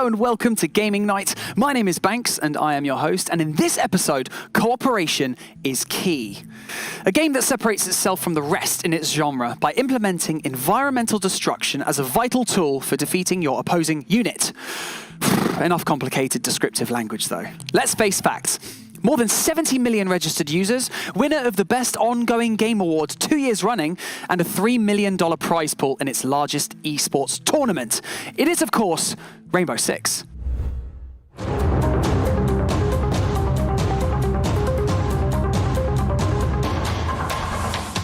Hello and welcome to Gaming Night. My name is Banks and I am your host, and in this episode, cooperation is key. A game that separates itself from the rest in its genre by implementing environmental destruction as a vital tool for defeating your opposing unit. Enough complicated descriptive language though. Let's face facts. More than 70 million registered users, winner of the Best Ongoing Game Award 2 years running, and a $3 million prize pool in its largest esports tournament. It is, of course, Rainbow Six.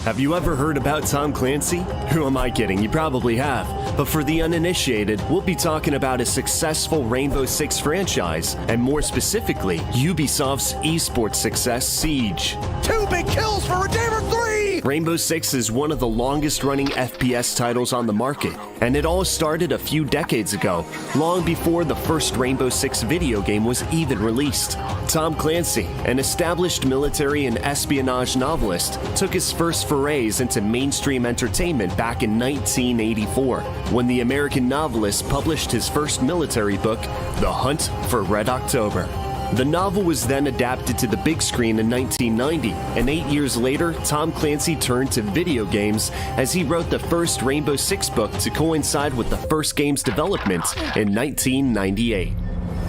Have you ever heard about Tom Clancy? Who am I kidding? You probably have. But for the uninitiated, we'll be talking about a successful Rainbow Six franchise, and more specifically, Ubisoft's esports success, Siege. 2 big kills for Redeemer 3! Rainbow Six is one of the longest-running FPS titles on the market, and it all started a few decades ago, long before the first Rainbow Six video game was even released. Tom Clancy, an established military and espionage novelist, took his first forays into mainstream entertainment back in 1984, when the American novelist published his first military book, The Hunt for Red October. The novel was then adapted to the big screen in 1990, and 8 years later, Tom Clancy turned to video games as he wrote the first Rainbow Six book to coincide with the first game's development in 1998.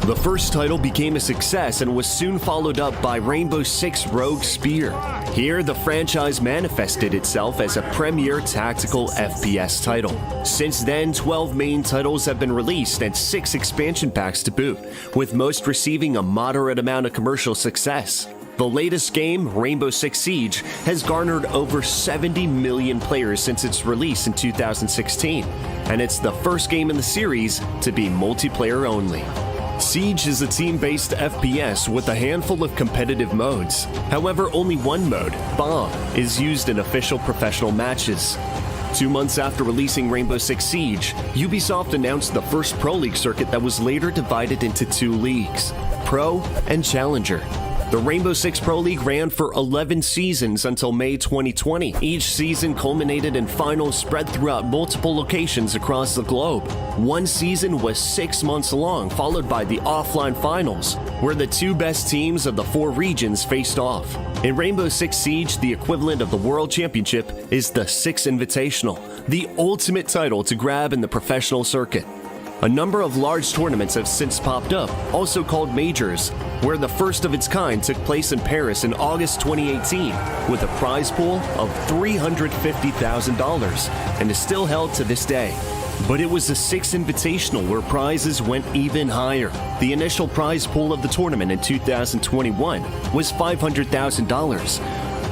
The first title became a success and was soon followed up by Rainbow Six Rogue Spear. Here, the franchise manifested itself as a premier tactical FPS title. Since then, 12 main titles have been released and 6 expansion packs to boot, with most receiving a moderate amount of commercial success. The latest game, Rainbow Six Siege, has garnered over 70 million players since its release in 2016, and it's the first game in the series to be multiplayer only. Siege is a team-based FPS with a handful of competitive modes. However, only one mode, Bomb, is used in official professional matches. 2 months after releasing Rainbow Six Siege, Ubisoft announced the first Pro League circuit that was later divided into 2 leagues, Pro and Challenger. The Rainbow Six Pro League ran for 11 seasons until May 2020. Each season culminated in finals spread throughout multiple locations across the globe. One season was 6 months long, followed by the offline finals, where the 2 best teams of the 4 regions faced off. In Rainbow Six Siege, the equivalent of the World Championship is the Six Invitational, the ultimate title to grab in the professional circuit. A number of large tournaments have since popped up, also called Majors, where the first of its kind took place in Paris in August 2018, with a prize pool of $350,000, and is still held to this day. But it was the Six Invitational where prizes went even higher. The initial prize pool of the tournament in 2021 was $500,000.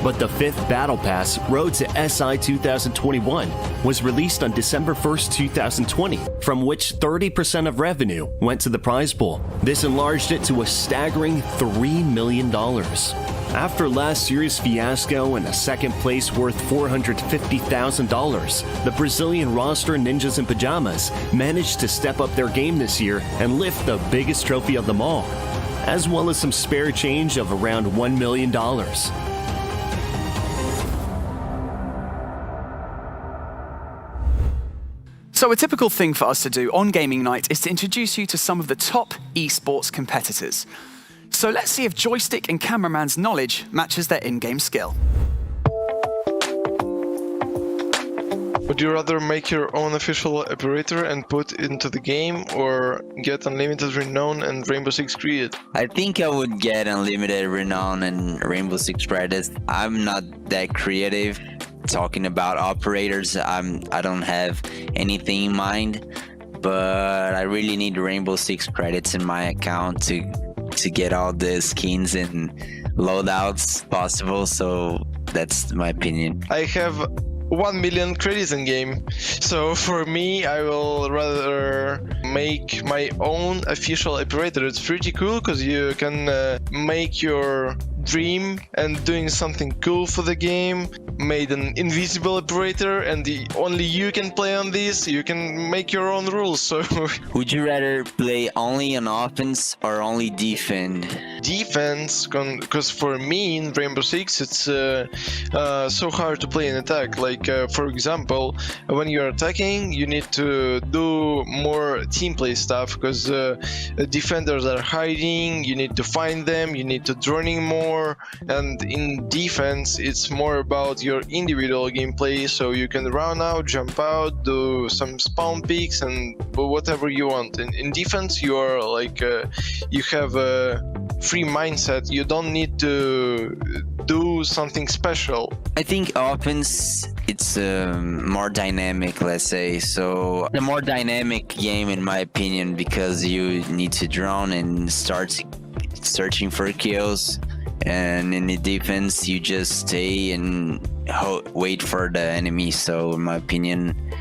But the 5th Battle Pass, Road to SI 2021, was released on December 1st, 2020, from which 30% of revenue went to the prize pool. This enlarged it to a staggering $3 million. After last year's fiasco and a second place worth $450,000, the Brazilian roster Ninjas in Pajamas managed to step up their game this year and lift the biggest trophy of them all, as well as some spare change of around $1 million. So a typical thing for us to do on Gaming Night is to introduce you to some of the top esports competitors. So let's see if joystick and cameraman's knowledge matches their in-game skill. Would you rather make your own official operator and put it into the game, or get unlimited renown and Rainbow Six credit? I think I would get unlimited renown and Rainbow Six credits. I'm not that creative. Talking about operators, I don't have anything in mind, but I really need Rainbow Six credits in my account to get all the skins and loadouts possible. So that's my opinion. I have 1 million credits in game, so for me I will rather make my own official operator. It's pretty cool because you can make your dream and doing something cool for the game, made an invisible operator, and only you can play on this. You can make your own rules. So Would you rather play only on offense or only defend? defense, because for me in Rainbow Six it's so hard to play in attack. Like for example, when you're attacking, you need to do more team play stuff, because defenders are hiding. You need to find them. You need to droning more. And in defense, it's more about your individual gameplay. So you can run out, jump out, do some spawn picks, and whatever you want. In defense, you are like you have a free mindset. You don't need to do something special. I think offense, it's more dynamic, let's say. So a more dynamic game, in my opinion, because you need to drone and start searching for kills. And in the defense, you just stay and wait for the enemy. So in my opinion,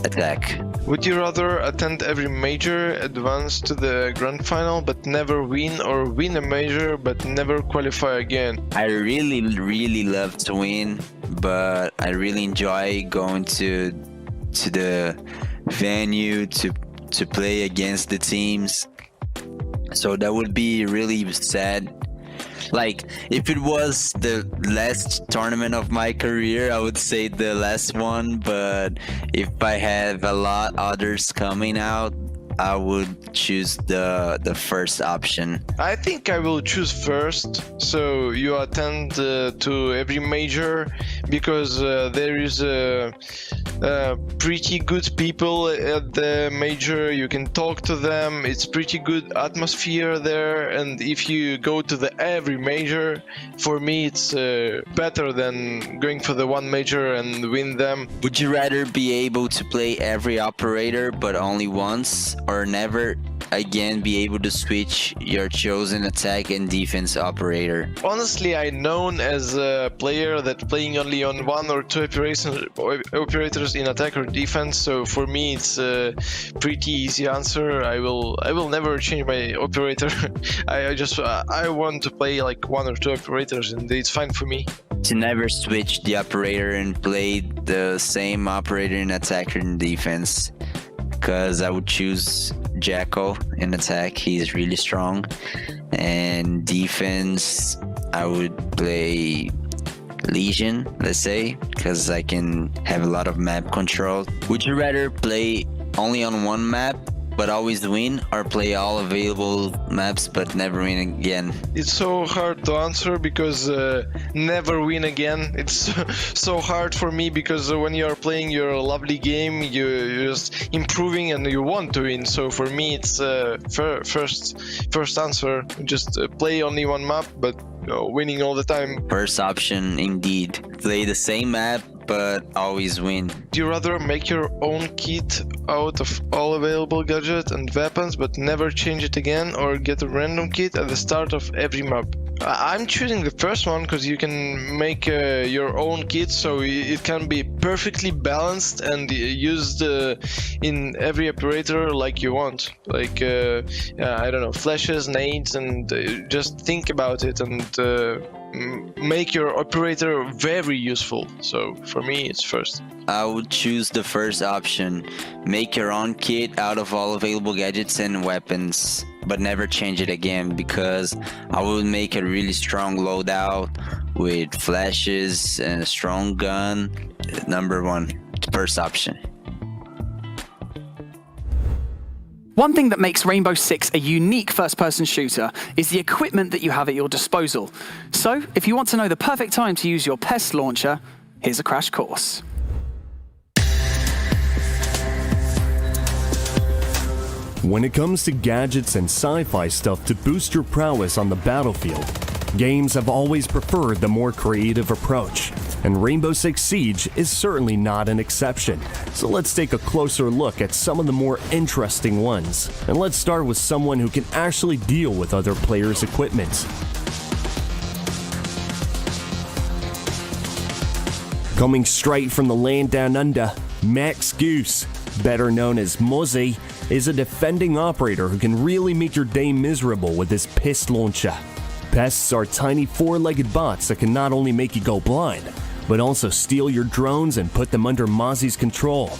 attack. Would you rather attend every major, advance to the grand final, but never win, or win a major but never qualify again? I really love to win, but I really enjoy going to the venue to play against the teams. So that would be really sad. Like, if it was the last tournament of my career, I would say the last one. But if I have a lot others coming out, I would choose the first option. I think I will choose first. So you attend to every major, because there is pretty good people at the major. You can talk to them. It's pretty good atmosphere there. And if you go to the every major, for me it's better than going for the one major and win them. Would you rather be able to play every operator but only once, or never again be able to switch your chosen attack and defense operator? Honestly, I'm known as a player that playing only on one or two operators in attack or defense. So for me, it's a pretty easy answer. I will never change my operator. I want to play like one or two operators, and it's fine for me. To never switch the operator and play the same operator in attack and defense, because I would choose Jackal in attack. He's really strong. And defense, I would play Legion, let's say, because I can have a lot of map control. Would you rather play only on one map but always win, or play all available maps but never win again? It's so hard to answer, because never win again. It's so hard for me, because when you are playing your lovely game, you're just improving and you want to win. So for me, it's first answer. Just play only one map, but winning all the time. First option, indeed. Play the same map but always win. Do you rather make your own kit out of all available gadgets and weapons but never change it again, or get a random kit at the start of every map? I'm choosing the first one, because you can make your own kit, so it can be perfectly balanced and used in every operator like you want. Like, I don't know, flashes, nades, and just think about it and make your operator very useful. So for me, it's first. I would choose the first option. Make your own kit out of all available gadgets and weapons, but never change it again, because I would make a really strong loadout with flashes and a strong gun. Number one, first option. One thing that makes Rainbow Six a unique first-person shooter is the equipment that you have at your disposal. So, if you want to know the perfect time to use your PEST launcher, here's a crash course. When it comes to gadgets and sci-fi stuff to boost your prowess on the battlefield, games have always preferred the more creative approach, and Rainbow Six Siege is certainly not an exception. So let's take a closer look at some of the more interesting ones. And let's start with someone who can actually deal with other players' equipment. Coming straight from the land down under, Max Goose, better known as Mozzie, is a defending operator who can really make your day miserable with his pist launcher. Pests are tiny four-legged bots that can not only make you go blind, but also steal your drones and put them under Mozzie's control.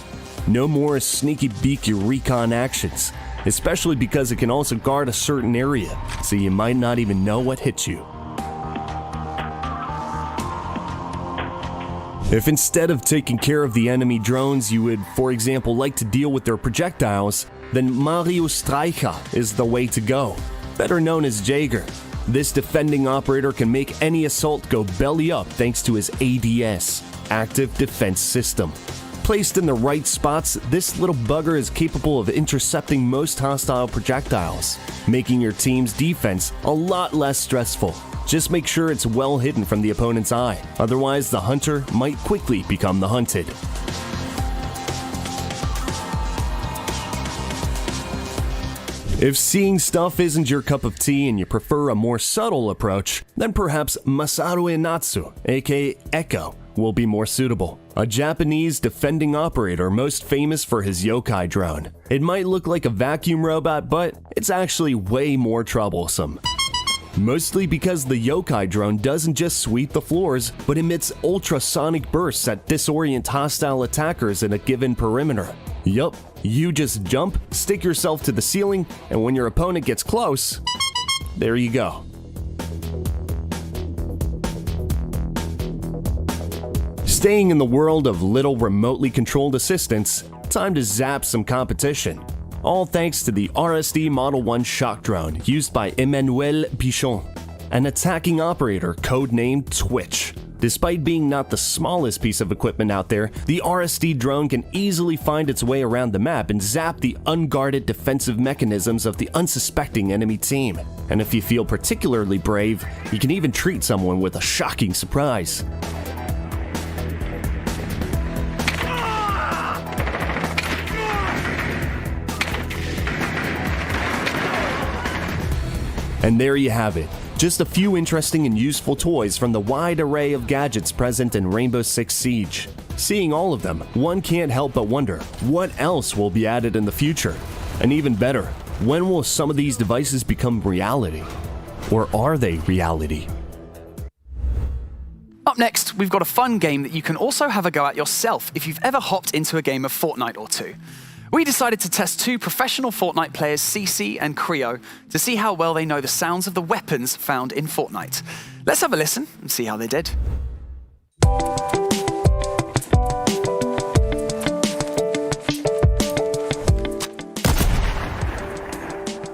No more sneaky beak your recon actions, especially because it can also guard a certain area, so you might not even know what hit you. If instead of taking care of the enemy drones, you would, for example, like to deal with their projectiles, then Mario Streicher is the way to go, better known as Jaeger. This defending operator can make any assault go belly up thanks to his ADS, Active Defense System. Placed in the right spots, this little bugger is capable of intercepting most hostile projectiles, making your team's defense a lot less stressful. Just make sure it's well hidden from the opponent's eye, otherwise the hunter might quickly become the hunted. If seeing stuff isn't your cup of tea and you prefer a more subtle approach, then perhaps Masaru Inatsu, aka Echo, will be more suitable. A Japanese defending operator most famous for his yokai drone. It might look like a vacuum robot, but it's actually way more troublesome. Mostly because the yokai drone doesn't just sweep the floors, but emits ultrasonic bursts that disorient hostile attackers in a given perimeter. Yup, you just jump, stick yourself to the ceiling, and when your opponent gets close, there you go. Staying in the world of little remotely controlled assistants, time to zap some competition. All thanks to the RSD Model 1 shock drone used by Emmanuel Pichon, an attacking operator codenamed Twitch. Despite being not the smallest piece of equipment out there, the RSD drone can easily find its way around the map and zap the unguarded defensive mechanisms of the unsuspecting enemy team. And if you feel particularly brave, you can even treat someone with a shocking surprise. And there you have it. Just a few interesting and useful toys from the wide array of gadgets present in Rainbow Six Siege. Seeing all of them, one can't help but wonder, what else will be added in the future? And even better, when will some of these devices become reality? Or are they reality? Up next, we've got a fun game that you can also have a go at yourself if you've ever hopped into a game of Fortnite or two. We decided to test two professional Fortnite players, CC and Creo, to see how well they know the sounds of the weapons found in Fortnite. Let's have a listen and see how they did.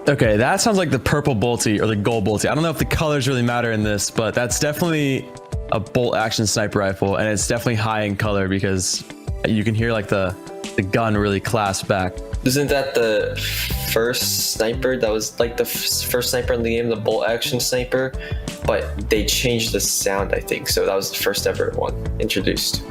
Okay, that sounds like the purple bolty or the gold bolty. I don't know if the colors really matter in this, but that's definitely a bolt action sniper rifle, and it's definitely high in color because you can hear like the gun really clasp back. Isn't that the first sniper? That was like the first sniper in the game, the bolt action sniper, but they changed the sound, I think. So that was the first ever one introduced.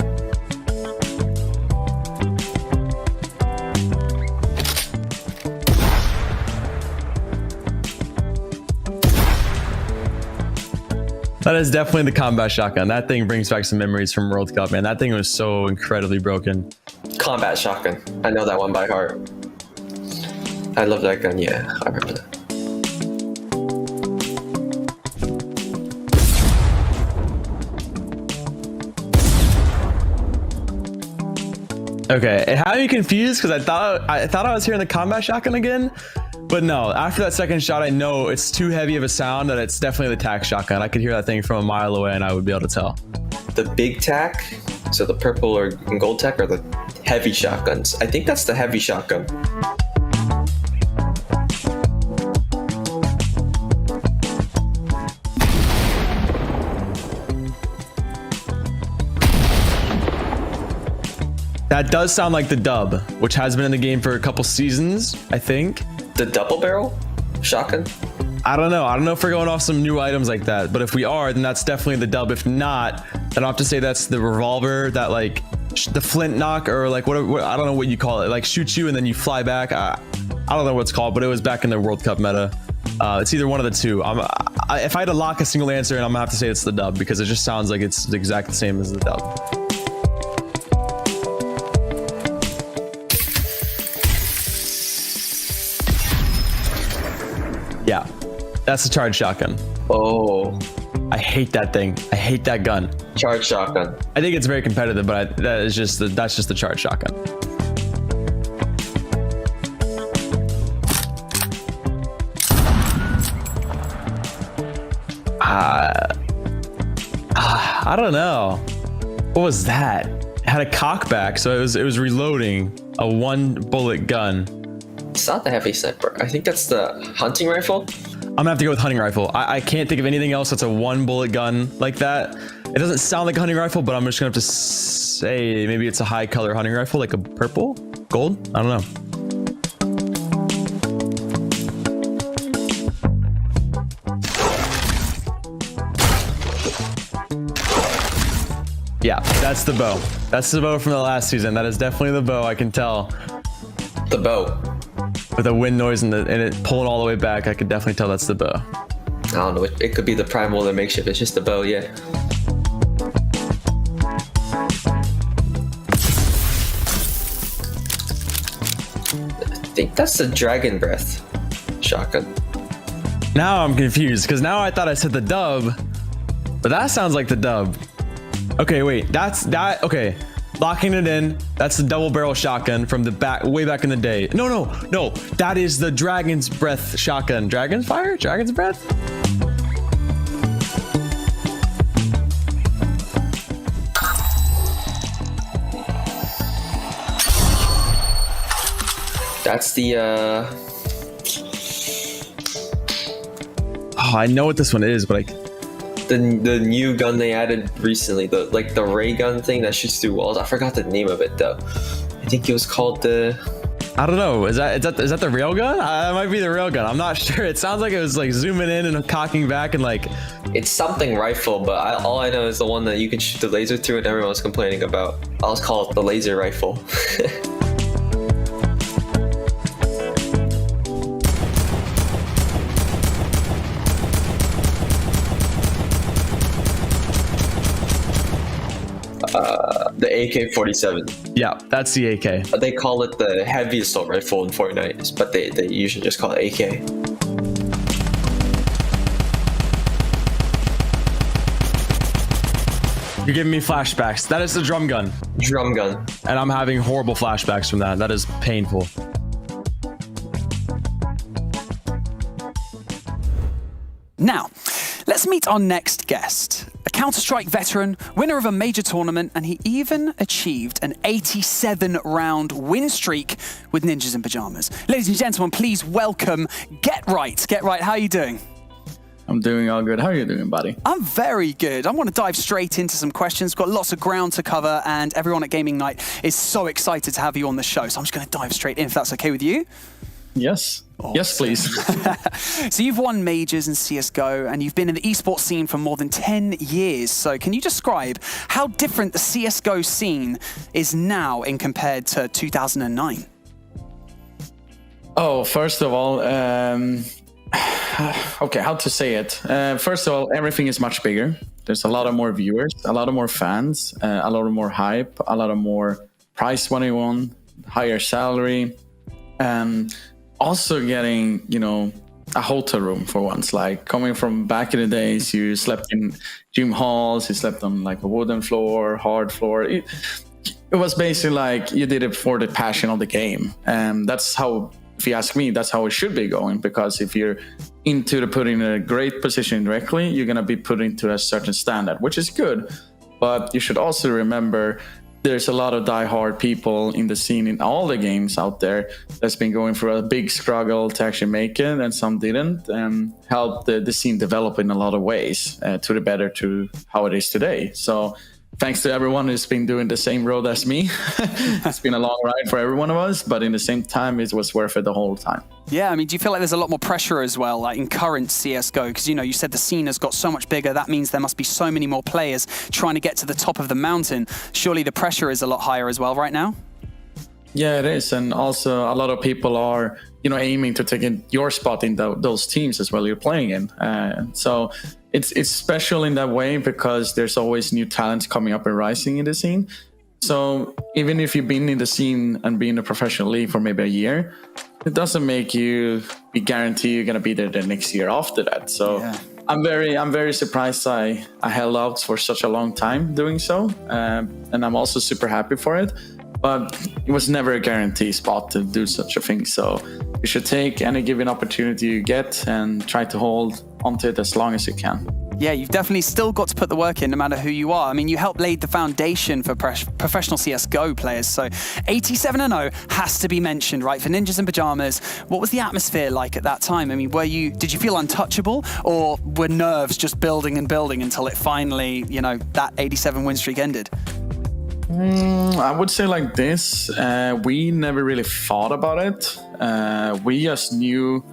That is definitely the combat shotgun. That thing brings back some memories from World Cup, man. That thing was so incredibly broken. Combat shotgun. I know that one by heart. I love that gun. Yeah, I remember that. Okay, it had me confused because I thought I was hearing the combat shotgun again, but no. After that second shot, I know it's too heavy of a sound that it's definitely the tac shotgun. I could hear that thing from a mile away, and I would be able to tell. The big tac, so the purple or gold tac, are the heavy shotguns. I think that's the heavy shotgun. That does sound like the dub, which has been in the game for a couple seasons, I think. The double barrel shotgun? I don't know. I don't know if we're going off some new items like that, but if we are, then that's definitely the dub. If not, then I'll have to say that's the revolver that like the flint knock, or like what I don't know what you call it, like shoots you and then you fly back. I don't know what it's called, but it was back in the World Cup meta. It's either one of the two. If I had to lock a single answer, and I'm gonna have to say it's the dub because it just sounds like it's the exact same as the dub. Yeah, that's the charged shotgun. Oh, I hate that thing. I hate that gun. charge shotgun. I think it's very competitive, but that's just the charge shotgun. I don't know. What was that? It had a cockback, so it was reloading a 1-bullet gun. It's not the heavy sniper. I think that's the hunting rifle. I'm gonna have to go with hunting rifle. I can't think of anything else that's a 1-bullet gun like that. It doesn't sound like a hunting rifle, but I'm just gonna have to say maybe it's a high color hunting rifle, like a purple, gold. I don't know. Yeah, that's the bow. That's the bow from the last season. That is definitely the bow. I can tell. The bow. With the wind noise and it pulling all the way back, I could definitely tell that's the bow. I don't know. It could be the primal or the makeshift. It's just the bow, yeah. I think that's the dragon breath shotgun. Now I'm confused because now I thought I said the dub, but that sounds like the dub. Okay, wait, that's that. Okay, locking it in. That's the double barrel shotgun from the back, way back in the day. No, that is the dragon's breath shotgun. Dragon's fire? Dragon's breath? That's the Oh, I know what this one is, but the new gun they added recently, the ray gun thing that shoots through walls. I forgot the name of it though. I think it was called the. I don't know. Is that the rail gun? That might be the rail gun. I'm not sure. It sounds like it was like zooming in and cocking back and like. It's something rifle, but all I know is the one that you can shoot the laser through, and everyone's complaining about. I'll just call it the laser rifle. The AK-47. Yeah, that's the AK. They call it the heavy assault rifle in Fortnite, but they usually just call it AK. You're giving me flashbacks. That is the drum gun. Drum gun. And I'm having horrible flashbacks from that. That is painful. Now, let's meet our next guest. A Counter-Strike veteran, winner of a major tournament, and he even achieved an 87-round win streak with Ninjas in Pajamas. Ladies and gentlemen, please welcome Get Right. Get Right, how are you doing? I'm doing all good. How are you doing, buddy? I'm very good. I want to dive straight into some questions. Got lots of ground to cover, and everyone at Gaming Night is so excited to have you on the show. So I'm just going to dive straight in, if that's okay with you. Yes. Awesome. Yes, please. So you've won majors in CSGO, and you've been in the esports scene for more than 10 years. So can you describe how different the CSGO scene is now in compared to 2009? Oh, first of all, okay, how to say it? First of all, everything is much bigger. There's a lot of more viewers, a lot of more fans, a lot of more hype, a lot of more prize money won, higher salary, and also getting, a hotel room for once. Like coming from back in the days, you slept in gym halls, you slept on like a wooden floor, hard floor. It was basically like you did it for the passion of the game. And that's how, if you ask me, that's how it should be going. Because if you're into putting in a great position directly, you're going to be put into a certain standard, which is good. But you should also remember there's a lot of die-hard people in the scene in all the games out there that's been going through a big struggle to actually make it, and some didn't, and helped the scene develop in a lot of ways to the better to how it is today. So thanks to everyone who's been doing the same road as me. It's been a long ride for every one of us, but in the same time, it was worth it the whole time. Yeah, I mean, do you feel like there's a lot more pressure as well, like in current CSGO? Because, you said the scene has got so much bigger. That means there must be so many more players trying to get to the top of the mountain. Surely the pressure is a lot higher as well right now? Yeah, it is. And also a lot of people are, aiming to take in your spot in those teams as well you're playing in. So it's special in that way because there's always new talents coming up and rising in the scene. So even if you've been in the scene and been in a professional league for maybe a year, it doesn't make you be guaranteed you're going to be there the next year after that. So I'm very surprised I held out for such a long time doing so, and I'm also super happy for it. But it was never a guarantee spot to do such a thing. So you should take any given opportunity you get and try to hold onto it as long as you can. Yeah, you've definitely still got to put the work in no matter who you are. I mean, you helped lay the foundation for professional CSGO players. So 87-0 has to be mentioned, right? For Ninjas in Pajamas, what was the atmosphere like at that time? I mean, did you feel untouchable, or were nerves just building and building until it finally, that 87 win streak ended? I would say like this, we never really thought about it. We just knew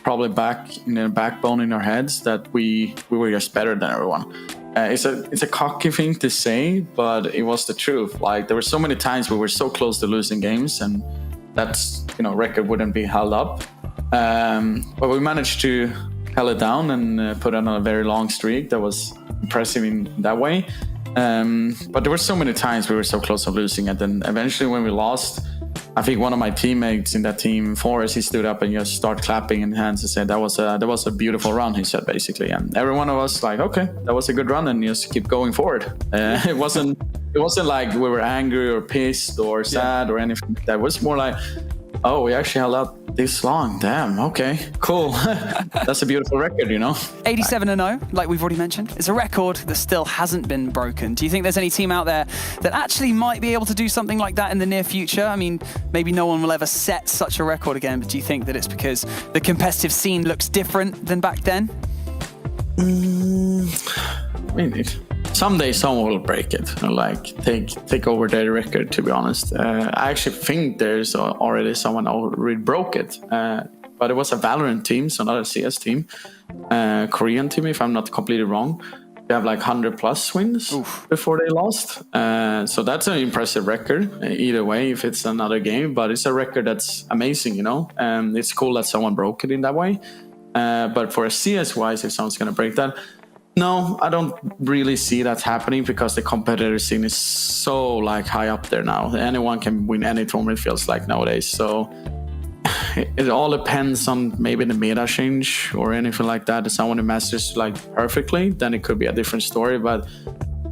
probably back in the backbone in our heads that we were just better than everyone. It's a cocky thing to say, but it was the truth. Like, there were so many times we were so close to losing games, and that's, record wouldn't be held up. But we managed to held it down and put on a very long streak that was impressive in that way. But there were so many times we were so close to losing it, and eventually when we lost, I think one of my teammates in that team, Forrest, he stood up and just started clapping in hands and said that was a beautiful run, he said, basically. And every one of us like, okay, that was a good run, and just keep going forward. It wasn't like we were angry or pissed or sad or anything like that. It was more like, oh, we actually held out this long. Damn, okay, cool. That's a beautiful record, 87-0, like we've already mentioned, is a record that still hasn't been broken. Do you think there's any team out there that actually might be able to do something like that in the near future? I mean, maybe no one will ever set such a record again, but do you think that it's because the competitive scene looks different than back then? Maybe. Someday someone will break it, like take over their record, to be honest. I actually think there's already someone already broke it, but it was a Valorant team, so not a CS team, Korean team, if I'm not completely wrong. They have like 100+ wins before they lost, so that's an impressive record either way if it's another game, but it's a record that's amazing, it's cool that someone broke it in that way. But for a CS wise, if someone's gonna break that, no, I don't really see that happening, because the competitor scene is so high up there now. Anyone can win any tournament, feels like, nowadays. So it all depends on maybe the meta change or anything like that. If someone who masters perfectly, then it could be a different story. But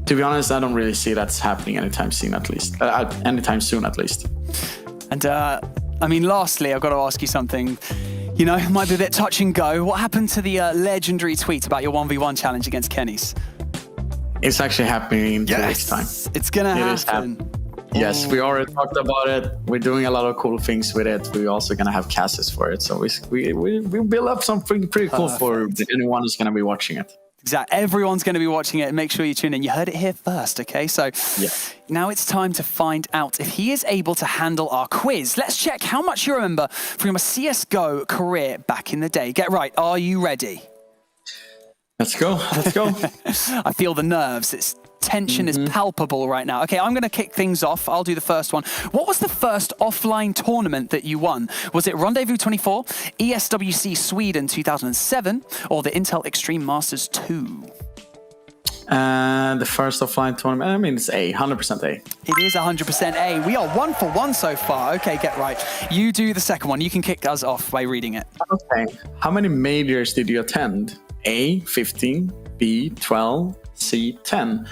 to be honest, I don't really see that's happening anytime soon, at least. And I mean, lastly, I've got to ask you something. It might be a bit touch and go. What happened to the legendary tweet about your 1v1 challenge against Kenny's? It's actually happening in 2 weeks' time. It's going to happen. Yes, we already talked about it. We're doing a lot of cool things with it. We're also going to have casts for it. So we build up something pretty cool for anyone who's going to be watching it. Exactly. Everyone's going to be watching it. Make sure you tune in. You heard it here first, okay? So now it's time to find out if he is able to handle our quiz. Let's check how much you remember from your CSGO career back in the day. Get right. Are you ready? Let's go. I feel the nerves. Tension is palpable right now. Okay, I'm going to kick things off. I'll do the first one. What was the first offline tournament that you won? Was it Rendezvous 24, ESWC Sweden 2007, or the Intel Extreme Masters 2? The first offline tournament, I mean, it's A, 100% A. It is 100% A. We are 1 for 1 so far. Okay, get right. You do the second one. You can kick us off by reading it. Okay. How many majors did you attend? A, 15, B, 12, C, 10.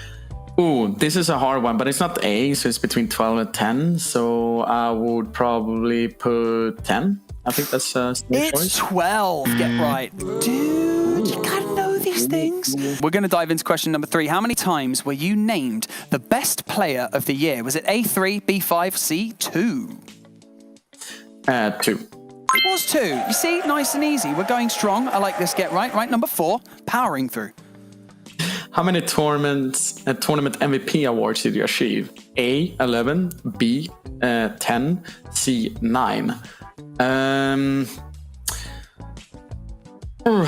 Ooh, this is a hard one, but it's not A, so it's between 12 and 10. So I would probably put 10. I think that's a It's choice. 12. Get right. Dude, you gotta know these things. We're going to dive into question number 3. How many times were you named the best player of the year? Was it A3, B5, C, 2? 2. It was 2. You see, nice and easy. We're going strong. I like this. Get right. Right, number 4, powering through. How many tournament MVP awards did you achieve? A, 11, B, 10, C, 9. I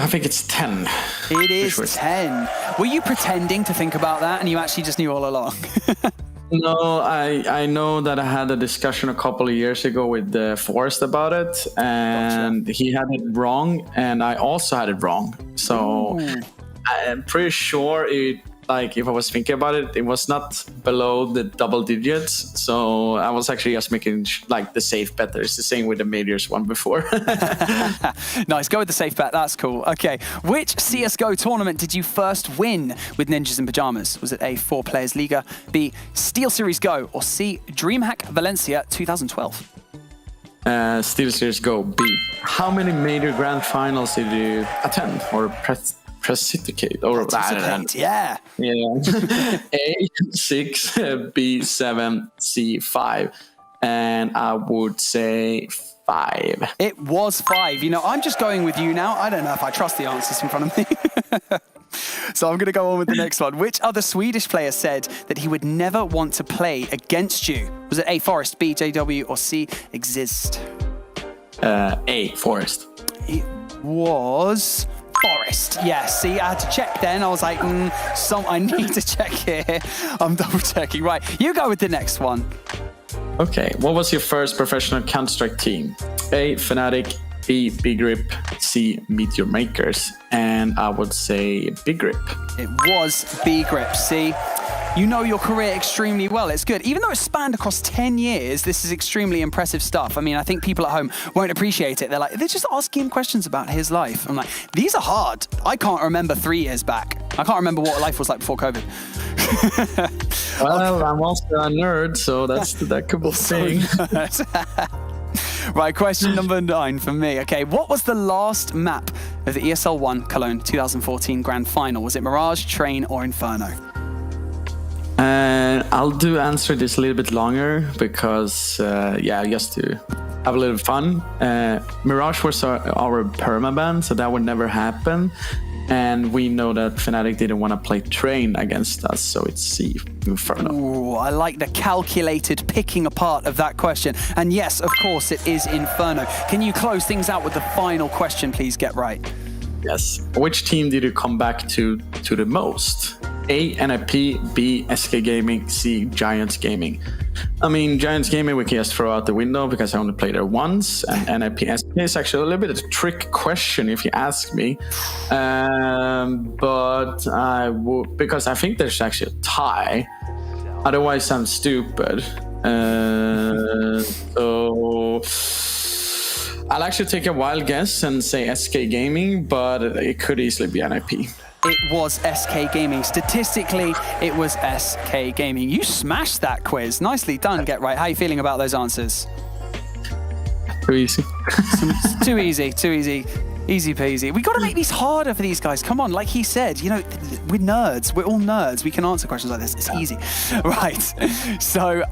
think it's 10. It is 10. Were you pretending to think about that and you actually just knew all along? No, I know that I had a discussion a couple of years ago with Forrest about it, and he had it wrong, and I also had it wrong. So I'm pretty sure it like if I was thinking about it, it was not below the double digits. So I was actually just making like the safe bet. It's the same with the majors one before. Nice, go with the safe bet. That's cool. Okay, which CS:GO tournament did you first win with Ninjas in Pajamas? Was it A, 4 Players Liga, B, Steel Series Go, or C, DreamHack Valencia 2012? Steel Series Go, B. How many major grand finals did you attend or precipitate? Or Yeah. Yeah. A, 6, B, 7, C, 5. And I would say 5. It was 5. You know, I'm just going with you now. I don't know if I trust the answers in front of me. So I'm going to go on with the next one. Which other Swedish player said that he would never want to play against you? Was it A, Forest, B, JW, or C, Exist? A, Forest. It was Forest. Yeah, see, I had to check then. I was like, I need to check here. I'm double checking. Right, you go with the next one. Okay, what was your first professional Counter-Strike team? A, Fnatic, B, Big Rip, C, Meteor Makers. And I would say Big Rip. It was B Grip. See, you know your career extremely well. It's good. Even though it spanned across 10 years, this is extremely impressive stuff. I mean, I think people at home won't appreciate it. They're just asking him questions about his life. I'm like, these are hard. I can't remember 3 years back. I can't remember what life was like before COVID. Well, I'm also a nerd, so that could be thing. Right, question number 9 for me. Okay, what was the last map of the ESL 1 Cologne 2014 Grand Final? Was it Mirage, Train, or Inferno? And I'll answer this a little bit longer because, just to have a little fun. Mirage was our permaban, so that would never happen. And we know that Fnatic didn't want to play Train against us, so it's C, Inferno. Ooh, I like the calculated picking apart of that question. And yes, of course, it is Inferno. Can you close things out with the final question, please? Get right. Yes. Which team did you come back to the most? A, NIP, B, SK Gaming, C, Giants Gaming. I mean, Giants Gaming we can just throw out the window because I only played there once, and NIP SK is actually a little bit of a trick question if you ask me. But I would, because I think there's actually a tie. Otherwise, I'm stupid. So I'll actually take a wild guess and say SK Gaming, but it could easily be NIP. It was SK Gaming. Statistically, it was SK Gaming. You smashed that quiz. Nicely done, Get Right. How are you feeling about those answers? Too easy. Too easy, too easy. Easy peasy. We got to make these harder for these guys. Come on, like he said, you know, we're nerds. We're all nerds. We can answer questions like this. It's easy. Right. So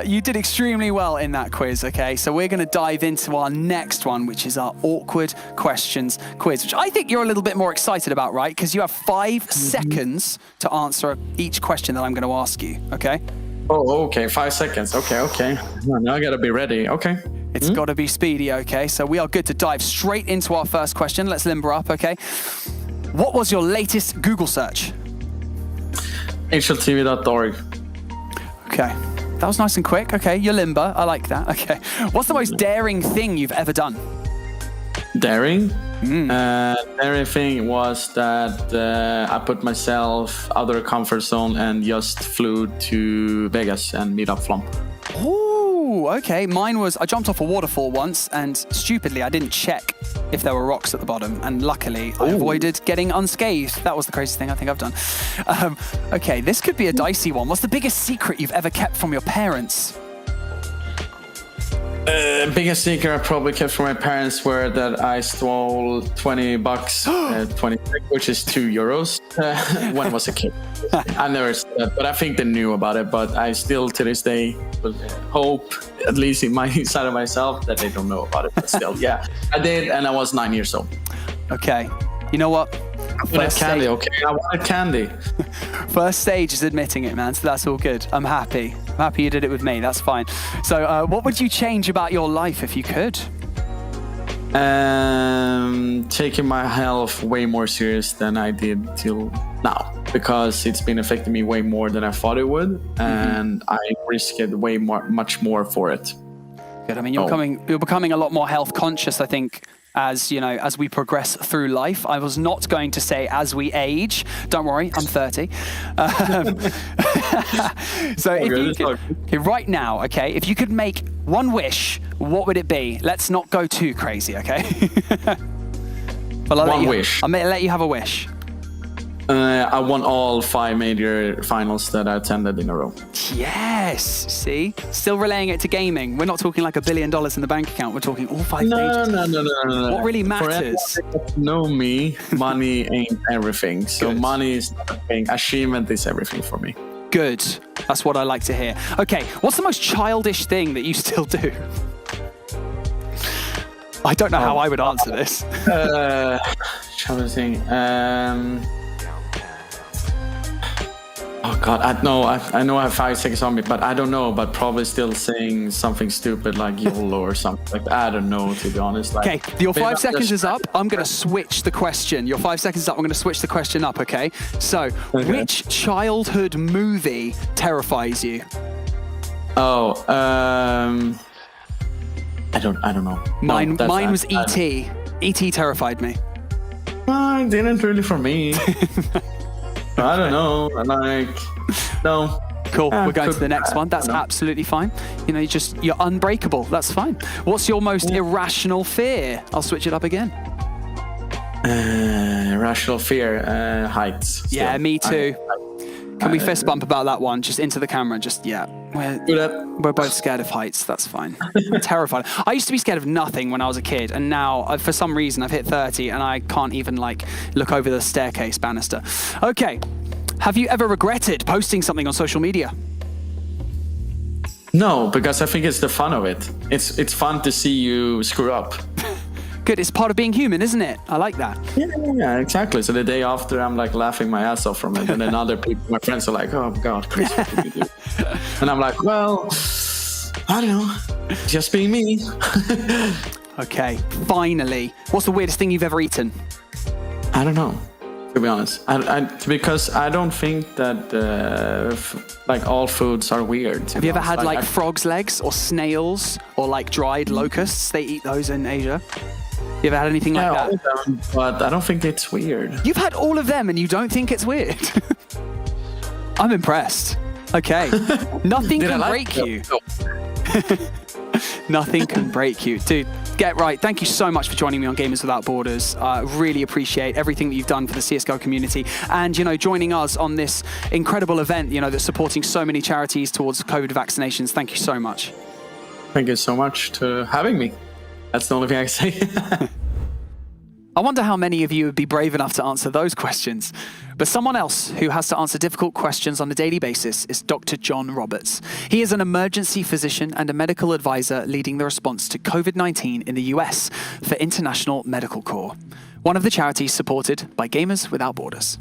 you did extremely well in that quiz, okay? So we're going to dive into our next one, which is our awkward questions quiz, which I think you're a little bit more excited about, right? Because you have 5 seconds to answer each question that I'm going to ask you, okay? Oh, okay. 5 seconds. Okay. Now I got to be ready. Okay. It's got to be speedy, okay? So we are good to dive straight into our first question. Let's limber up, okay? What was your latest Google search? HLTV.org. Okay. That was nice and quick. Okay, you're limber. I like that. Okay. What's the most daring thing you've ever done? Daring? Daring thing was that I put myself out of the comfort zone and just flew to Vegas and meet up Flump. Ooh, okay. Mine was, I jumped off a waterfall once and stupidly I didn't check if there were rocks at the bottom, and luckily I avoided getting unscathed. That was the craziest thing I think I've done. Okay, this could be a dicey one. What's the biggest secret you've ever kept from your parents? Biggest secret I probably kept from my parents were that I stole $20, which is €2, when I was a kid. I never said that, but I think they knew about it. But I still, to this day, hope, at least in my side of myself, that they don't know about it. But still, yeah, I did, and I was 9 years old. Okay, you know what? I wanted candy, okay? I wanted candy. First stage is admitting it, man, so that's all good. I'm happy. I'm happy you did it with me. That's fine. So what would you change about your life if you could? Taking my health way more serious than I did till now, because it's been affecting me way more than I thought it would, and I risked much more for it. Good. I mean, you're becoming a lot more health conscious, I think, as as we progress through life. I was not going to say as we age. Don't worry, I'm 30. So if you could, right now, okay, if you could make one wish, what would it be? Let's not go too crazy, okay? Well, One wish. I'm gonna let you have a wish. I won all 5 major finals that I attended in a row. Yes. See, still relaying it to gaming. We're not talking like $1 billion in the bank account. We're talking all 5 majors. No. What really For matters? anyone that know me, money ain't everything. So Good. money is nothing. Achievement is everything for me. Good. That's what I like to hear. Okay, what's the most childish thing that you still do? I don't know how I would answer this. Childish thing. Oh God, I know I have 5 seconds on me, but I don't know. But probably still saying something stupid like YOLO or something like that. I don't know, to be honest. Like, Okay, your 5 seconds just- is up. I'm going to switch the question. Your 5 seconds is up. I'm going to switch the question up, okay? So, which childhood movie terrifies you? Oh, I don't know. Mine No, was E.T. E.T. terrified me. It didn't really for me. I don't know. Like, no. Cool. Yeah, We're going to could- the next one. That's I don't know. absolutely fine. You're unbreakable. That's fine. What's your most irrational fear? I'll switch it up again. Irrational fear, heights. Yeah, still. me too. Can we fist bump about that one? Just into the camera. Just, yeah. Do that. We're both scared of heights. That's fine. I'm terrified. I used to be scared of nothing when I was a kid, and now, for some reason, I've hit 30, and I can't even look over the staircase banister. Okay. Have you ever regretted posting something on social media? No, because I think it's the fun of it. It's fun to see you screw up. Good. It's part of being human, isn't it? I like that. Yeah, exactly. So the day after, I'm like laughing my ass off from it, and then other people, my friends, are like, "Oh God, Chris, what did you do?" And I'm like, "Well, I don't know, just being me." Okay. Finally, what's the weirdest thing you've ever eaten? I don't know, to be honest. Because I don't think that all foods are weird. Have you ever had frog's legs or snails or dried locusts? They eat those in Asia. You ever had anything like that? all of them, but I don't think it's weird. You've had all of them and you don't think it's weird? I'm impressed. Okay. Nothing can break you. Nothing can break you. Dude, get right. Thank you so much for joining me on Gamers Without Borders. Really appreciate everything that you've done for the CSGO community and, joining us on this incredible event, that's supporting so many charities towards COVID vaccinations. Thank you so much. Thank you so much for having me. That's the only thing I can say. I wonder how many of you would be brave enough to answer those questions. But someone else who has to answer difficult questions on a daily basis is Dr. John Roberts. He is an emergency physician and a medical advisor leading the response to COVID-19 in the US for International Medical Corps, one of the charities supported by Gamers Without Borders.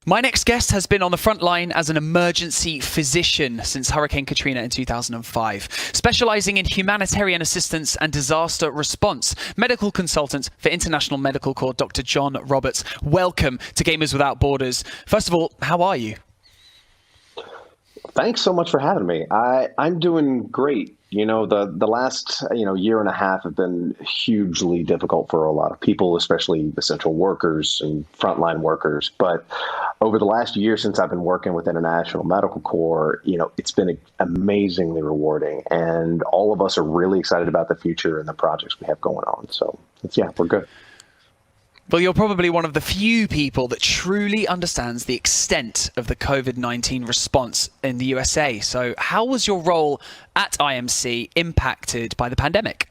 My next guest has been on the front line as an emergency physician since Hurricane Katrina in 2005, specializing in humanitarian assistance and disaster response. Medical consultant for International Medical Corps, Dr. John Roberts. Welcome to Gamers Without Borders. First of all, how are you? Thanks so much for having me. I'm doing great. The last year and a half have been hugely difficult for a lot of people, especially essential workers and frontline workers. But over the last year since I've been working with International Medical Corps, it's been amazingly rewarding, and all of us are really excited about the future and the projects we have going on. So we're good. Well, you're probably one of the few people that truly understands the extent of the COVID-19 response in the USA. So how was your role at IMC impacted by the pandemic?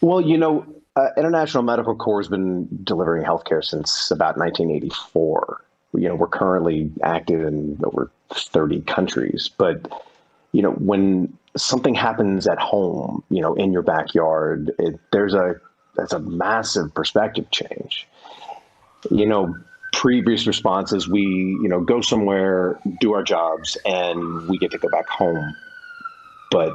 Well, International Medical Corps has been delivering healthcare since about 1984. We're currently active in over 30 countries. But, when something happens at home, in your backyard, that's a massive perspective change. Previous responses, we, go somewhere, do our jobs, and we get to go back home. But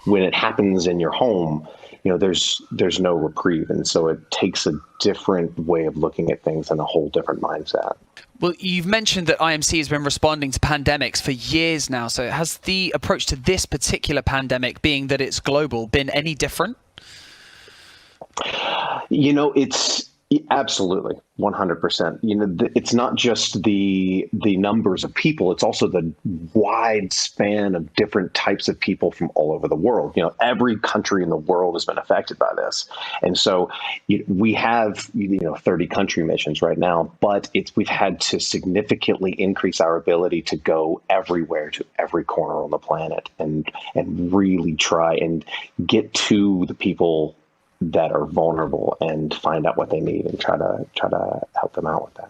when it happens in your home, there's no reprieve. And so it takes a different way of looking at things and a whole different mindset. Well, you've mentioned that IMC has been responding to pandemics for years now. So has the approach to this particular pandemic, being that it's global, been any different? You know, it's absolutely 100%. You know, it's not just the numbers of people; it's also the wide span of different types of people from all over the world. You know, every country in the world has been affected by this, and so we have 30 country missions right now, but we've had to significantly increase our ability to go everywhere, to every corner on the planet, and really try and get to the people that are vulnerable and find out what they need and try to help them out with that.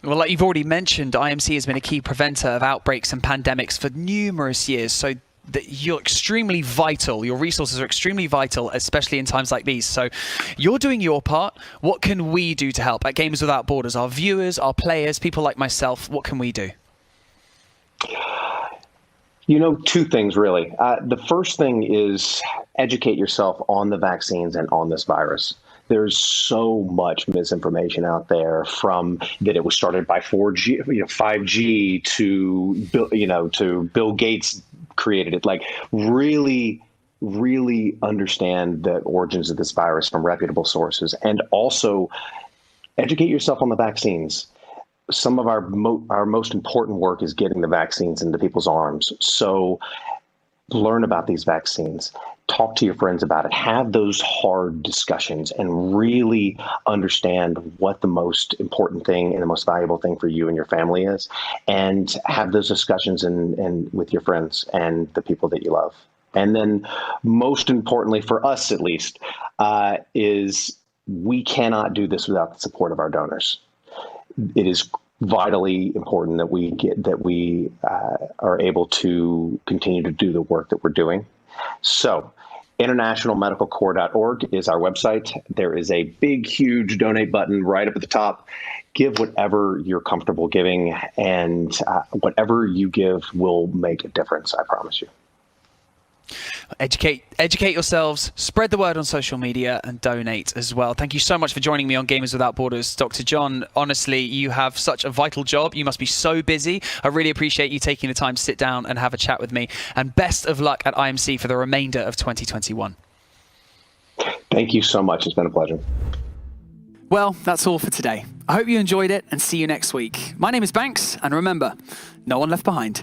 Well, like you've already mentioned, IMC has been a key preventer of outbreaks and pandemics for numerous years. So you're extremely vital. Your resources are extremely vital, especially in times like these. So you're doing your part. What can we do to help at Gamers Without Borders? Our viewers, our players, people like myself, what can we do? You know, two things really. The first thing is educate yourself on the vaccines and on this virus. There's so much misinformation out there, from that it was started by 4G, 5G to Bill Gates created it. Like, really understand the origins of this virus from reputable sources, and also educate yourself on the vaccines. Some of our most important work is getting the vaccines into people's arms. So learn about these vaccines, talk to your friends about it, have those hard discussions, and really understand what the most important thing and the most valuable thing for you and your family is, and have those discussions and with your friends and the people that you love. And then most importantly, for us at least, is we cannot do this without the support of our donors. It is vitally important that we are able to continue to do the work that we're doing. So internationalmedicalcorps.org is our website. There is a big, huge donate button right up at the top. Give whatever you're comfortable giving, and whatever you give will make a difference, I promise you. Educate yourselves, spread the word on social media, and donate as well. Thank you so much for joining me on Gamers Without Borders, Dr. John. Honestly, you have such a vital job. You must be so busy. I really appreciate you taking the time to sit down and have a chat with me. And best of luck at IMC for the remainder of 2021. Thank you so much. It's been a pleasure. Well, that's all for today. I hope you enjoyed it, and see you next week. My name is Banks, and remember, no one left behind.